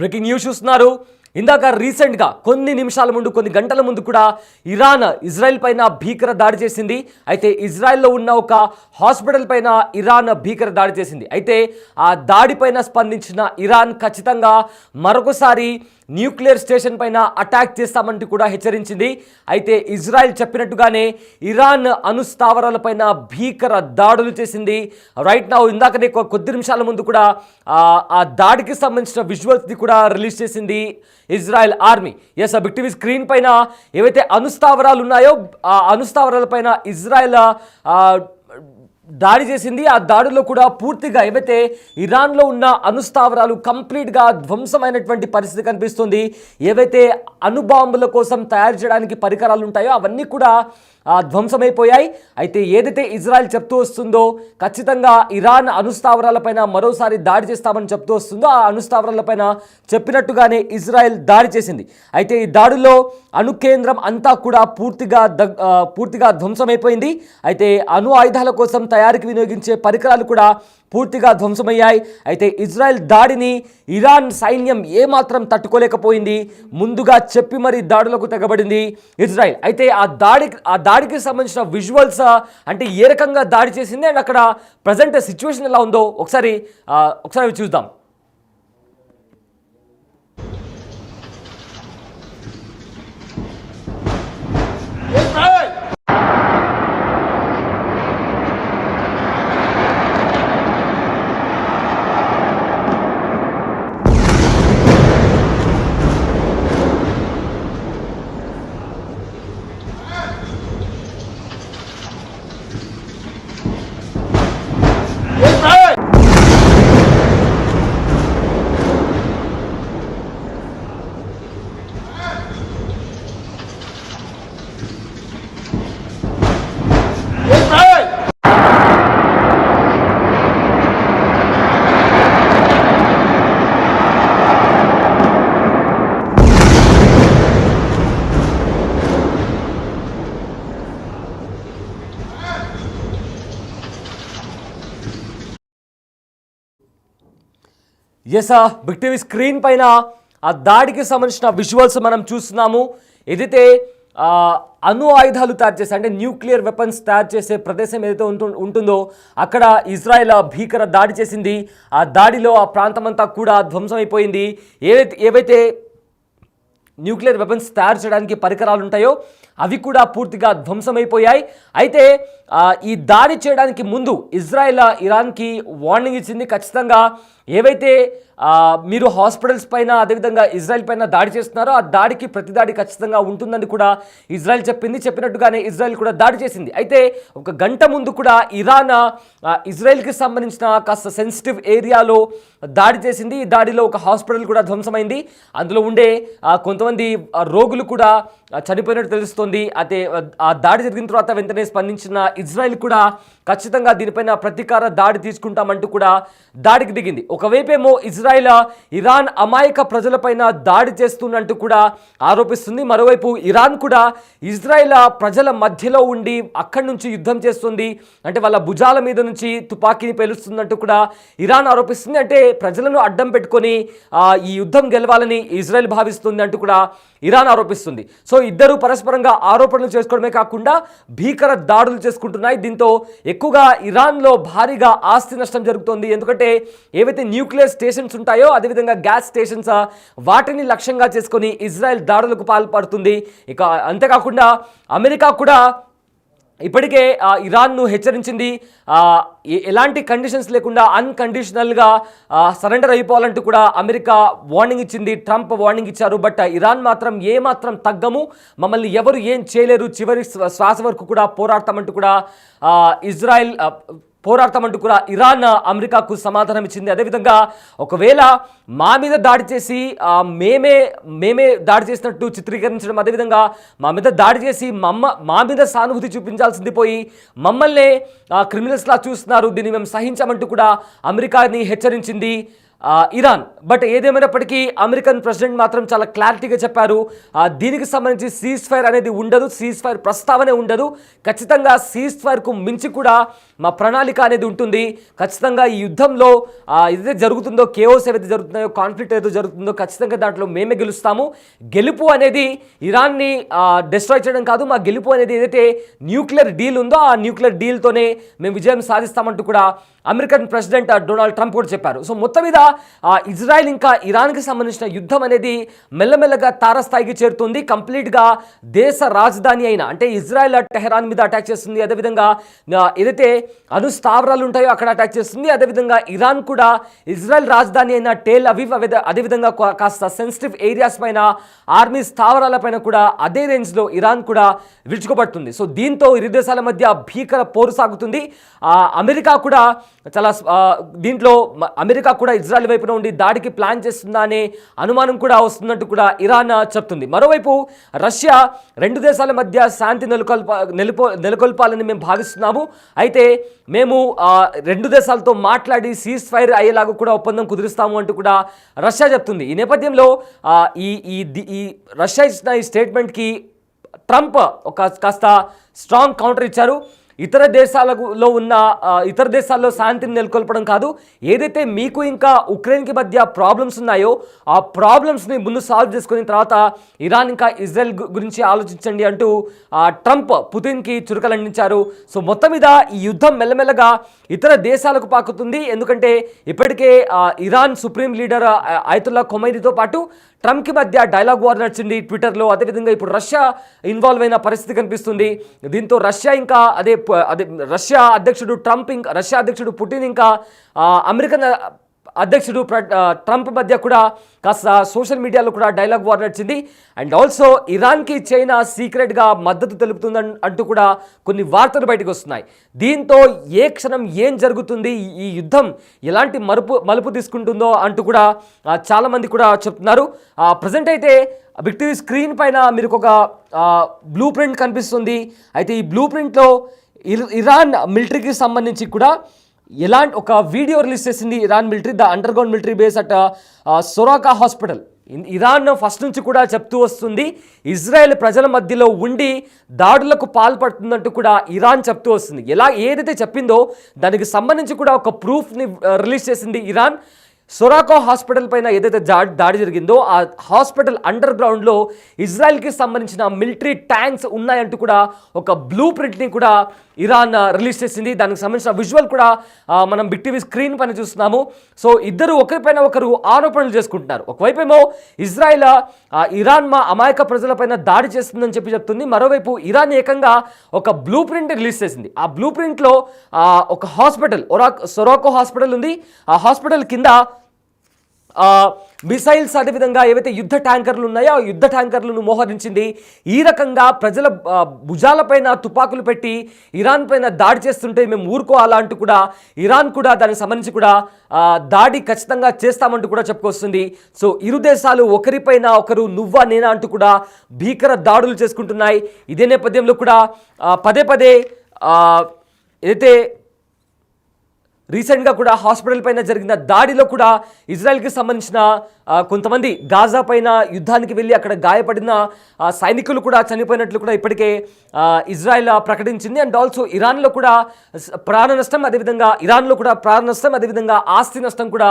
Breaking news చూస్తున్నారు. ఇందాక రీసెంట్గా కొన్ని నిమిషాల ముందు కొన్ని గంటల ముందు కూడా ఇరాన్ ఇజ్రాయెల్ పైన భీకర దాడి చేసింది. అయితే ఇజ్రాయెల్లో ఉన్న ఒక హాస్పిటల్ పైన ఇరాన్ భీకర దాడి చేసింది. అయితే ఆ దాడిపైన స్పందించిన ఇరాన్ ఖచ్చితంగా మరొకసారి న్యూక్లియర్ స్టేషన్ పైన అటాక్ చేస్తామంటూ కూడా హెచ్చరించింది. అయితే ఇజ్రాయెల్ చెప్పినట్టుగానే ఇరాన్ అణుస్థావరాలపైన భీకర దాడులు చేసింది. రైట్ నౌ ఇందాకనే కొద్ది నిమిషాల ముందు కూడా ఆ దాడికి సంబంధించిన విజువల్స్ని కూడా రిలీజ్ చేసింది Israel army. Yes, big TV screen పైన ఏవైతే అణుస్థావరాలు ఉన్నాయో ఆ అణుస్థావరాల పైన ఇజ్రాయెల్ దాడి చేసింది. ఆ దాడిలో కూడా పూర్తిగా ఏవైతే ఇరాన్లో ఉన్న అణుస్థావరాలు కంప్లీట్గా ధ్వంసమైనటువంటి పరిస్థితి కనిపిస్తుంది. ఏవైతే అణుబాంబుల కోసం తయారు చేయడానికి పరికరాలు ఉంటాయో అవన్నీ కూడా ధ్వంసమైపోయాయి. అయితే ఏదైతే ఇజ్రాయెల్ చెప్తూ వస్తుందో ఖచ్చితంగా ఇరాన్ అణుస్థావరాలపైన మరోసారి దాడి చేస్తామని చెప్తూ వస్తుందో ఆ అణుస్థావరాలపైన చెప్పినట్టుగానే ఇజ్రాయెల్ దాడి చేసింది. అయితే ఈ దాడిలో అణు కేంద్రం అంతా కూడా పూర్తిగా ధ్వంసమైపోయింది. అయితే అణు ఆయుధాల కోసం తయారీకి వినియోగించే పరికరాలు కూడా పూర్తిగా ధ్వంసమయ్యాయి. అయితే ఇజ్రాయెల్ దాడిని ఇరాన్ సైన్యం ఏమాత్రం తట్టుకోలేకపోయింది. ముందుగా చెప్పి మరీ దాడులకు తెగబడింది ఇజ్రాయెల్. అయితే ఆ దాడికి సంబంధించిన విజువల్స్ అంటే ఏ రకంగా దాడి చేసింది అండ్ అక్కడ ప్రజెంట్ సిచ్యువేషన్ ఎలా ఉందో ఒకసారి చూద్దాం. ఎస్, బిగ్ టీవీ స్క్రీన్ పైన ఆ దాడికి సంబంధించిన విజువల్స్ మనం చూస్తున్నాము. ఏదైతే అణు ఆయుధాలు తయారు చేసే అంటే న్యూక్లియర్ వెపన్స్ తయారు చేసే ప్రదేశం ఏదైతే ఉంటుందో అక్కడ ఇజ్రాయెల్ భీకర దాడి చేసింది. ఆ దాడిలో ఆ ప్రాంతం అంతా కూడా ధ్వంసమైపోయింది. ఏవైతే న్యూక్లియర్ వెపన్స్ తయారు చేయడానికి పరికరాలు ఉంటాయో అవి కూడా పూర్తిగా ధ్వంసమైపోయాయి. అయితే ఈ దాడి చేయడానికి ముందు ఇజ్రాయెల్ ఇరాన్కి వార్నింగ్ ఇచ్చింది. ఖచ్చితంగా ఏవైతే మీరు హాస్పిటల్స్ పైన అదేవిధంగా ఇజ్రాయెల్ పైన దాడి చేస్తున్నారో ఆ దాడికి ప్రతి దాడి ఖచ్చితంగా ఉంటుందని కూడా ఇజ్రాయెల్ చెప్పినట్టుగానే ఇజ్రాయెల్ కూడా దాడి చేసింది. అయితే ఒక గంట ముందు కూడా ఇరాన్ ఇజ్రాయెల్కి సంబంధించిన కాస్త సెన్సిటివ్ ఏరియాలో దాడి చేసింది. ఈ దాడిలో ఒక హాస్పిటల్ కూడా ధ్వంసమైంది. అందులో ఉండే కొంతమంది రోగులు కూడా చనిపోయినట్టు తెలుస్తోంది. అయితే ఆ దాడి జరిగిన తర్వాత వెంటనే స్పందించిన ఇజ్రాయెల్ కూడా ఖచ్చితంగా దీనిపైన ప్రతీకార దాడి తీసుకుంటామంటూ కూడా దాడికి దిగింది. ఒకవైపేమో ఇజ్రాయెల్ ఇరాన్ అమాయక ప్రజలపైన దాడి చేస్తున్నట్టు కూడా ఆరోపిస్తుంది. మరోవైపు ఇరాన్ కూడా ఇజ్రాయెల్ ప్రజల మధ్యలో ఉండి అక్కడి నుంచి యుద్ధం చేస్తుంది, అంటే వాళ్ళ భుజాల మీద నుంచి తుపాకీని పేలుస్తున్నట్టు కూడా ఇరాన్ ఆరోపిస్తుంది. అంటే ప్రజలను అడ్డం పెట్టుకొని ఈ యుద్ధం గెలవాలని ఇజ్రాయెల్ భావిస్తుంది అంటూ కూడా ఇరాన్ ఆరోపిస్తుంది. సో ఇద్దరు పరస్పరంగా ఆరోపణలు చేసుకోవడమే కాకుండా భీకర దాడులు చేసుకుంటున్నాయి. దీంతో ఎక్కువగా ఇరాన్లో భారీగా ఆస్తి నష్టం జరుగుతోంది. ఎందుకంటే ఏవైతే న్యూక్లియర్ స్టేషన్స్ ఉంటాయో అదేవిధంగా గ్యాస్ స్టేషన్స్ వాటిని లక్ష్యంగా చేసుకొని ఇజ్రాయెల్ దాడులకు పాల్పడుతుంది. ఇక అంతేకాకుండా అమెరికా కూడా ఇప్పటికే ఇరాన్ను హెచ్చరించింది. ఎలాంటి కండిషన్స్ లేకుండా అన్కండిషనల్గా సరెండర్ అయిపోవాలంటూ కూడా అమెరికా వార్నింగ్ ఇచ్చింది. ట్రంప్ వార్నింగ్ ఇచ్చారు. బట్ ఇరాన్ మాత్రం ఏమాత్రం తగ్గము, మమ్మల్ని ఎవరు ఏం చేయలేరు, చివరి శ్వాస వరకు కూడా పోరాడతామంటూ కూడా ఇజ్రాయెల్ పోరాడతామంటూ కూడా ఇరాన్ అమెరికాకు సమాధానం ఇచ్చింది. అదేవిధంగా ఒకవేళ మా మీద దాడి చేసి మేమే దాడి చేసినట్టు చిత్రీకరించడం, అదేవిధంగా మా మీద దాడి చేసి మా మీద సానుభూతి చూపించాల్సింది పోయి మమ్మల్నే క్రిమినల్స్లా చూస్తున్నారు, దీన్ని మేము సహించామంటూ కూడా అమెరికాని హెచ్చరించింది ఇరాన్. బట్ ఏదేమైనప్పటికీ అమెరికన్ ప్రెసిడెంట్ మాత్రం చాలా క్లారిటీగా చెప్పారు, దీనికి సంబంధించి సీజ్ ఫైర్ అనేది ఉండదు, సీజ్ ఫైర్ ప్రస్తావనే ఉండదు, ఖచ్చితంగా సీజ్ ఫైర్కు మించి కూడా మా ప్రణాళిక అనేది ఉంటుంది, ఖచ్చితంగా ఈ యుద్ధంలో ఏదైతే జరుగుతుందో, కేఓస్ ఏదైతే జరుగుతున్నాయో, కాన్ఫ్లిక్ట్ ఏదైతే జరుగుతుందో, ఖచ్చితంగా దాంట్లో మేమే గెలుస్తాము. గెలుపు అనేది ఇరాన్ని డిస్ట్రాయ్ చేయడం కాదు, మా గెలుపు అనేది ఏదైతే న్యూక్లియర్ డీల్ ఉందో ఆ న్యూక్లియర్ డీల్తోనే మేము విజయం సాధిస్తామంటూ కూడా అమెరికన్ ప్రెసిడెంట్ డొనాల్డ్ ట్రంప్ కూడా చెప్పారు. సో మొత్తం మీద ఇజ్రాయెల్ ఇంకా ఇరాన్కి సంబంధించిన యుద్ధం అనేది మెల్లమెల్లగా తారస్థాయికి చేరుతుంది. కంప్లీట్గా దేశ రాజధాని అయిన అంటే ఇజ్రాయెల్ టెహరాన్ మీద అటాక్ చేస్తుంది, అదేవిధంగా ఏదైతే అణుస్థావరాలు ఉంటాయో అక్కడ అటాక్ చేస్తుంది, అదేవిధంగా ఇరాన్ కూడా ఇజ్రాయెల్ రాజధాని అయిన టెల్ అవీవ్ అదేవిధంగా కాస్త సెన్సిటివ్ ఏరియాస్ పైన, ఆర్మీ స్థావరాల పైన కూడా అదే రేంజ్లో ఇరాన్ కూడా విరుచుకుపడుతుంది. సో దీంతో ఇరు దేశాల మధ్య భీకర పోరు సాగుతుంది. అమెరికా కూడా చాలా దీంట్లో అమెరికా కూడా ఇజ్రాయెల్ వైపున ఉండి దాడికి ప్లాన్ చేస్తుందా అనే అనుమానం కూడా వస్తున్నట్టు కూడా ఇరాన్ చెప్తుంది. మరోవైపు రష్యా రెండు దేశాల మధ్య శాంతి నెలకొల్పాలని మేము భావిస్తున్నాము, అయితే మేము రెండు దేశాలతో మాట్లాడి సీజ్ ఫైర్ అయ్యేలాగా కూడా ఒప్పందం కుదురుస్తాము అంటూ కూడా రష్యా చెప్తుంది. ఈ నేపథ్యంలో ఈ రష్యా ఇచ్చిన ఈ స్టేట్మెంట్కి ట్రంప్ కాస్త స్ట్రాంగ్ కౌంటర్ ఇచ్చారు. ఇతర దేశాల్లో శాంతిని నెలకొల్పడం కాదు, ఏదైతే మీకు ఇంకా ఉక్రెయిన్కి మధ్య ప్రాబ్లమ్స్ ఉన్నాయో ఆ ప్రాబ్లమ్స్ని ముందు సాల్వ్ చేసుకున్న తర్వాత ఇరాన్ ఇంకా ఇజ్రాయెల్ గురించి ఆలోచించండి అంటూ ట్రంప్ పుతిన్కి చురకలందించారు. సో మొత్తం మీద ఈ యుద్ధం మెల్లమెల్లగా ఇతర దేశాలకు పాకుతుంది, ఎందుకంటే ఇప్పటికే ఇరాన్ సుప్రీం లీడర్ అయతుల్లా ఖొమైనీతో పాటు ట్రంప్కి మధ్య డైలాగ్ వార్ నడిచింది ట్విట్టర్లో, అదేవిధంగా ఇప్పుడు రష్యా ఇన్వాల్వ్ అయిన పరిస్థితి కనిపిస్తుంది. దీంతో రష్యా ఇంకా అదే రష్యా అధ్యక్షుడు పుటిన్ ఇంకా అమెరికన్ అధ్యక్షుడు ట్రంప్ మధ్య కూడా కాస్త సోషల్ మీడియాలో కూడా డైలాగ్ వార్ నడిచింది. అండ్ ఆల్సో ఇరాన్కి చైనా సీక్రెట్గా మద్దతు తెలుపుతుందని అంటూ కూడా కొన్ని వార్తలు బయటకు వస్తున్నాయి. దీంతో ఏ క్షణం ఏం జరుగుతుంది, ఈ యుద్ధం ఎలాంటి మలుపు తీసుకుంటుందో అంటూ కూడా చాలామంది కూడా చెప్తున్నారు. ప్రజెంట్ అయితే బిగ్ టీవీ స్క్రీన్ పైన మీరు ఒక బ్లూ ప్రింట్ కనిపిస్తుంది. అయితే ఈ బ్లూ ప్రింట్లో ఇరాన్ మిలిటరీకి సంబంధించి కూడా ఎలాంటి ఒక వీడియో రిలీజ్ చేసింది Iran military, the underground military base at Soroka hospital. Iran first నుంచి కూడా చెప్తూ వస్తుంది ఇజ్రాయెల్ ప్రజల మధ్యలో ఉండి దాడులకు పాల్పడుతుందంటూ కూడా ఇరాన్ చెప్తూ వస్తుంది. ఏదైతే చెప్పిందో దానికి సంబంధించి కూడా ఒక ప్రూఫ్ని రిలీజ్ చేసింది ఇరాన్. సొరాకా హాస్పిటల్ పైన ఏదైతే దాడి జరిగిందో ఆ హాస్పిటల్ అండర్ గ్రౌండ్లో ఇజ్రాయెల్కి సంబంధించిన మిలిటరీ ట్యాంక్స్ ఉన్నాయంటూ కూడా ఒక బ్లూ ప్రింట్ని కూడా ఇరాన్ రిలీజ్ చేసింది. దానికి సంబంధించిన విజువల్ కూడా మనం బిగ్ టీవీ స్క్రీన్ పైన చూస్తున్నాము. సో ఇద్దరు ఒకరిపైన ఒకరు ఆరోపణలు చేసుకుంటున్నారు. ఒకవైపేమో ఇజ్రాయెల్ ఇరాన్ మా అమాయక ప్రజలపైన దాడి చేస్తుందని చెప్తుంది, మరోవైపు ఇరాన్ ఏకంగా ఒక బ్లూ ప్రింట్ రిలీజ్ చేసింది. ఆ బ్లూ ప్రింట్లో ఒక హాస్పిటల్ సొరాకో హాస్పిటల్ ఉంది, ఆ హాస్పిటల్ కింద మిసైల్స్ అదేవిధంగా ఏవైతే యుద్ధ ట్యాంకర్లు ఉన్నాయో ఆ యుద్ధ ట్యాంకర్లను మోహరించింది. ఈ రకంగా ప్రజల భుజాలపైన తుపాకులు పెట్టి ఇరాన్ పైన దాడి చేస్తుంటే మేము ఊరుకోవాలా అంటూ కూడా ఇరాన్ కూడా దానికి సంబంధించి కూడా దాడి ఖచ్చితంగా చేస్తామంటూ కూడా చెప్పుకొస్తుంది. సో ఇరు దేశాలు ఒకరిపైన ఒకరు నువ్వా నేనా అంటూ కూడా భీకర దాడులు చేసుకుంటున్నాయి. ఇదే నేపథ్యంలో కూడా పదే పదే ఏదైతే రీసెంట్గా కూడా హాస్పిటల్ పైన జరిగిన దాడిలో కూడా ఇజ్రాయెల్కి సంబంధించిన కొంతమంది గాజా పైన యుద్ధానికి వెళ్ళి అక్కడ గాయపడిన సైనికులు కూడా చనిపోయినట్లు కూడా ఇప్పటికే ఇజ్రాయెల్ ప్రకటించింది. అండ్ ఆల్సో ఇరాన్లో కూడా ప్రాణ నష్టం అదేవిధంగా ఆస్తి నష్టం కూడా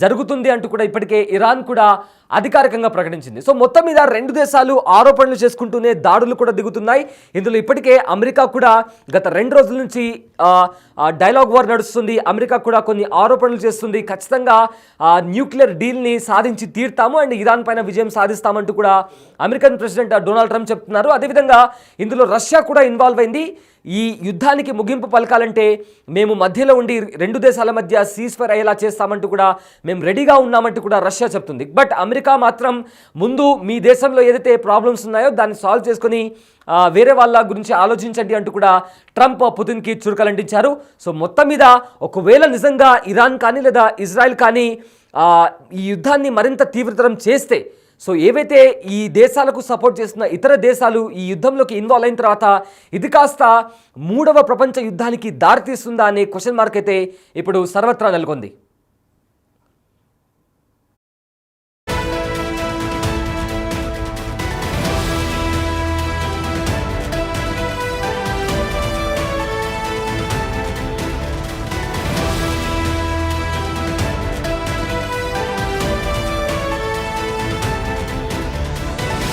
జరుగుతుంది అంటూ కూడా ఇప్పటికే ఇరాన్ కూడా అధికారికంగా ప్రకటించింది. సో మొత్తం మీద రెండు దేశాలు ఆరోపణలు చేసుకుంటూనే దాడులు కూడా దిగుతున్నాయి. ఇందులో ఇప్పటికే అమెరికా కూడా గత 2 రోజుల నుంచి డైలాగ్ వార్ నడుస్తుంది. అమెరికా కూడా కొన్ని ఆరోపణలు చేస్తుంది, ఖచ్చితంగా న్యూక్లియర్ డీల్ని సాధించి తీర్తాము అండ్ ఇరాన్ పైన విజయం సాధిస్తామంటూ కూడా అమెరికన్ ప్రెసిడెంట్ డొనాల్డ్ ట్రంప్ చెప్తున్నారు. అదేవిధంగా ఇందులో రష్యా కూడా ఇన్వాల్వ్ అయింది. ఈ యుద్ధానికి ముగింపు పలకాలంటే మేము మధ్యలో ఉండి రెండు దేశాల మధ్య సీజ్ ఫైర్ అయ్యేలా చేస్తామంటూ కూడా మేము రెడీగా ఉన్నామంటూ కూడా రష్యా చెప్తుంది. బట్ అమెరికా మాత్రం ముందు మీ దేశంలో ఏదైతే ప్రాబ్లమ్స్ ఉన్నాయో దాన్ని సాల్వ్ చేసుకొని వేరే వాళ్ళ గురించి ఆలోచించండి అంటూ కూడా ట్రంప్ పుతిన్కి చురకలంటించారు. సో మొత్తం మీద ఒకవేళ నిజంగా ఇరాన్ కానీ లేదా ఇజ్రాయెల్ కానీ ఈ యుద్ధాన్ని మరింత తీవ్రతరం చేస్తే, సో ఏవైతే ఈ దేశాలకు సపోర్ట్ చేస్తున్న ఇతర దేశాలు ఈ యుద్ధంలోకి ఇన్వాల్వ్ అయిన తర్వాత ఇది కాస్త 3వ ప్రపంచ యుద్ధానికి దారితీస్తుందా అనే క్వశ్చన్ మార్క్ అయితే ఇప్పుడు సర్వత్రా నెలకొంది.